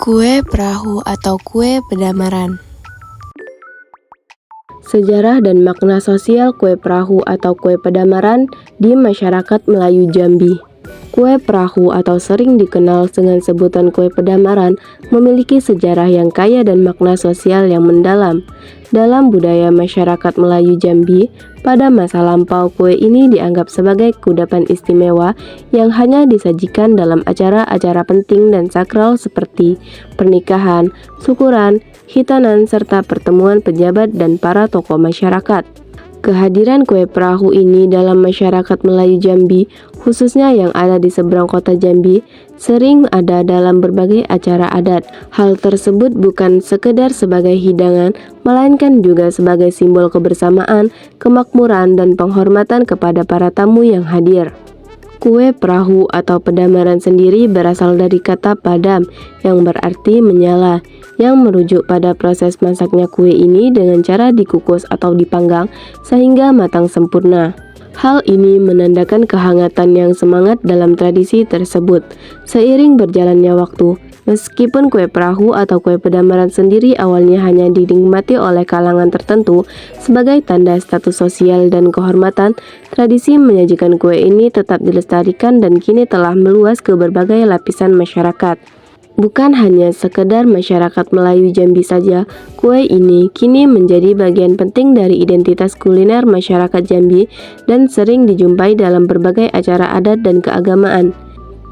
Kue perahu atau kue pedamaran. Sejarah dan makna sosial kue perahu atau kue pedamaran di masyarakat Melayu Jambi. Kue perahu atau sering dikenal dengan sebutan kue pedamaran memiliki sejarah yang kaya dan makna sosial yang mendalam. Dalam budaya masyarakat Melayu Jambi, pada masa lampau kue ini dianggap sebagai kudapan istimewa yang hanya disajikan dalam acara-acara penting dan sakral seperti pernikahan, syukuran, khitanan, serta pertemuan pejabat dan para tokoh masyarakat. Kehadiran kue perahu ini dalam masyarakat Melayu Jambi, khususnya yang ada di seberang kota Jambi, sering ada dalam berbagai acara adat. Hal tersebut bukan sekedar sebagai hidangan, melainkan juga sebagai simbol kebersamaan, kemakmuran, dan penghormatan kepada para tamu yang hadir. Kue perahu atau pedamaran sendiri berasal dari kata padam yang berarti menyala, yang merujuk pada proses masaknya kue ini dengan cara dikukus atau dipanggang sehingga matang sempurna. Hal ini menandakan kehangatan yang semangat dalam tradisi tersebut. Seiring berjalannya waktu, meskipun kue perahu atau kue pedamaran sendiri awalnya hanya dinikmati oleh kalangan tertentu sebagai tanda status sosial dan kehormatan, tradisi menyajikan kue ini tetap dilestarikan dan kini telah meluas ke berbagai lapisan masyarakat. Bukan hanya sekedar masyarakat Melayu Jambi saja, kue ini kini menjadi bagian penting dari identitas kuliner masyarakat Jambi dan sering dijumpai dalam berbagai acara adat dan keagamaan.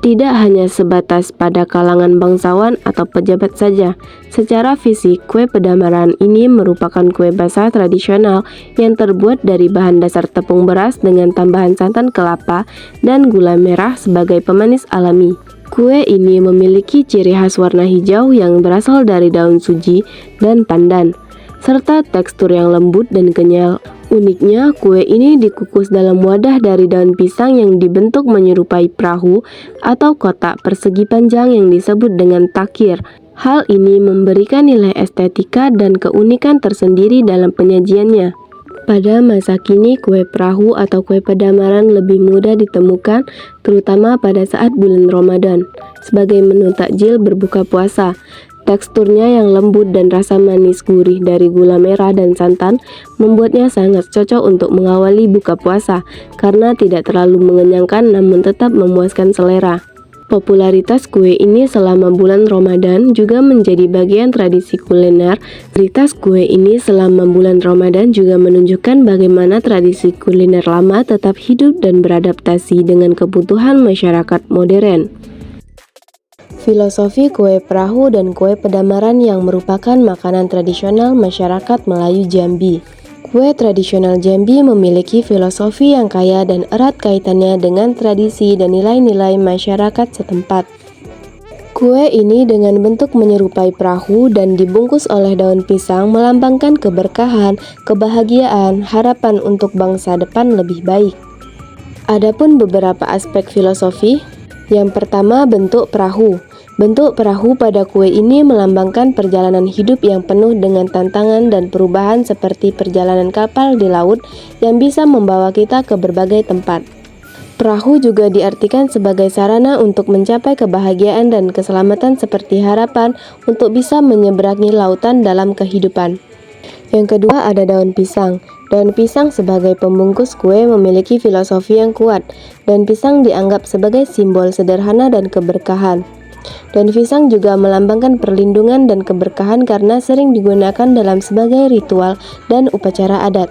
Tidak hanya sebatas pada kalangan bangsawan atau pejabat saja. Secara fisik, kue pedamaran ini merupakan kue basah tradisional yang terbuat dari bahan dasar tepung beras dengan tambahan santan kelapa dan gula merah sebagai pemanis alami. Kue ini memiliki ciri khas warna hijau yang berasal dari daun suji dan pandan, serta tekstur yang lembut dan kenyal. Uniknya, kue ini dikukus dalam wadah dari daun pisang yang dibentuk menyerupai perahu atau kotak persegi panjang yang disebut dengan takir. Hal ini memberikan nilai estetika dan keunikan tersendiri dalam penyajiannya. Pada masa kini, kue perahu atau kue pedamaran lebih mudah ditemukan, terutama pada saat bulan Ramadan, sebagai menu takjil berbuka puasa. Teksturnya yang lembut dan rasa manis gurih dari gula merah dan santan membuatnya sangat cocok untuk mengawali buka puasa, karena tidak terlalu mengenyangkan namun tetap memuaskan selera. Popularitas kue ini selama bulan Ramadan juga menjadi bagian tradisi kuliner. Popularitas kue ini selama bulan Ramadan juga menunjukkan bagaimana tradisi kuliner lama tetap hidup dan beradaptasi dengan kebutuhan masyarakat modern. Filosofi kue perahu dan kue pedamaran yang merupakan makanan tradisional masyarakat Melayu Jambi. Kue tradisional Jambi memiliki filosofi yang kaya dan erat kaitannya dengan tradisi dan nilai-nilai masyarakat setempat. Kue ini dengan bentuk menyerupai perahu dan dibungkus oleh daun pisang melambangkan keberkahan, kebahagiaan, harapan untuk bangsa depan lebih baik. Adapun beberapa aspek filosofi, yang pertama bentuk perahu. Bentuk perahu pada kue ini melambangkan perjalanan hidup yang penuh dengan tantangan dan perubahan seperti perjalanan kapal di laut yang bisa membawa kita ke berbagai tempat. Perahu juga diartikan sebagai sarana untuk mencapai kebahagiaan dan keselamatan seperti harapan untuk bisa menyeberangi lautan dalam kehidupan. Yang kedua ada daun pisang. Daun pisang sebagai pembungkus kue memiliki filosofi yang kuat. Daun pisang dianggap sebagai simbol sederhana dan keberkahan. Daun pisang juga melambangkan perlindungan dan keberkahan karena sering digunakan dalam sebagai ritual dan upacara adat.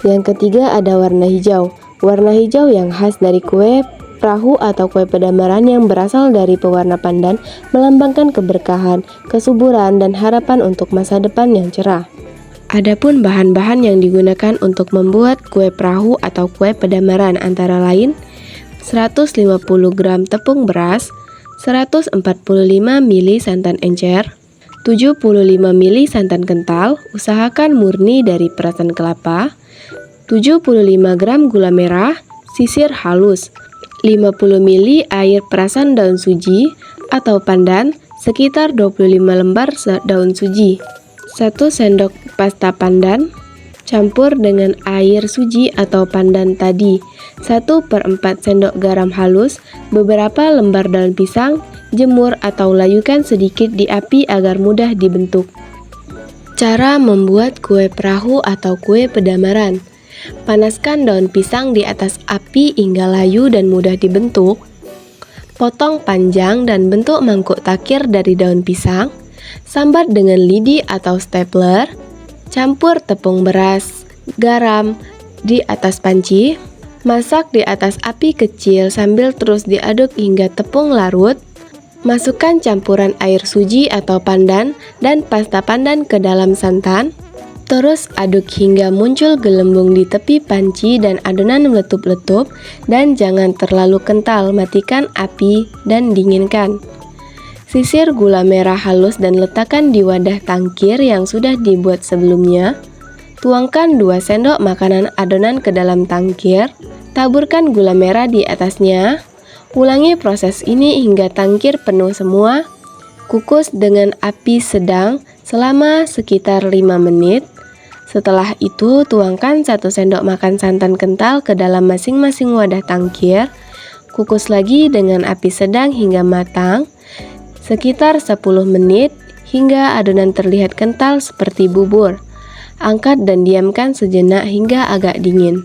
Yang ketiga ada warna hijau. Warna hijau yang khas dari kue perahu atau kue pedamaran yang berasal dari pewarna pandan melambangkan keberkahan, kesuburan, dan harapan untuk masa depan yang cerah. Adapun bahan-bahan yang digunakan untuk membuat kue perahu atau kue pedamaran antara lain 150 gram tepung beras, 145 ml santan encer, 75 ml santan kental, usahakan murni dari perasan kelapa, 75 gram gula merah, sisir halus, 50 ml air perasan daun suji atau pandan, sekitar 25 lembar daun suji, 1 sendok pasta pandan, campur dengan air suji atau pandan tadi, 1/4 sendok garam halus, beberapa lembar daun pisang, jemur atau layukan sedikit di api agar mudah dibentuk. Cara membuat kue perahu atau kue pedamaran. Panaskan daun pisang di atas api hingga layu dan mudah dibentuk. Potong panjang dan bentuk mangkuk takir dari daun pisang. Sambat dengan lidi atau stapler. Campur tepung beras, garam di atas panci. Masak di atas api kecil sambil terus diaduk hingga tepung larut. Masukkan campuran air suji atau pandan dan pasta pandan ke dalam santan. Terus aduk hingga muncul gelembung di tepi panci dan adonan meletup-letup dan jangan terlalu kental, matikan api dan dinginkan. Sisir gula merah halus dan letakkan di wadah tangkir yang sudah dibuat sebelumnya. Tuangkan 2 sendok makanan adonan ke dalam tangkir. Taburkan gula merah di atasnya. Ulangi proses ini hingga tangkir penuh semua. Kukus dengan api sedang selama sekitar 5 menit. Setelah itu, tuangkan 1 sendok makan santan kental ke dalam masing-masing wadah tangkir. Kukus lagi dengan api sedang hingga matang, sekitar 10 menit hingga adonan terlihat kental seperti bubur. Angkat dan diamkan sejenak hingga agak dingin.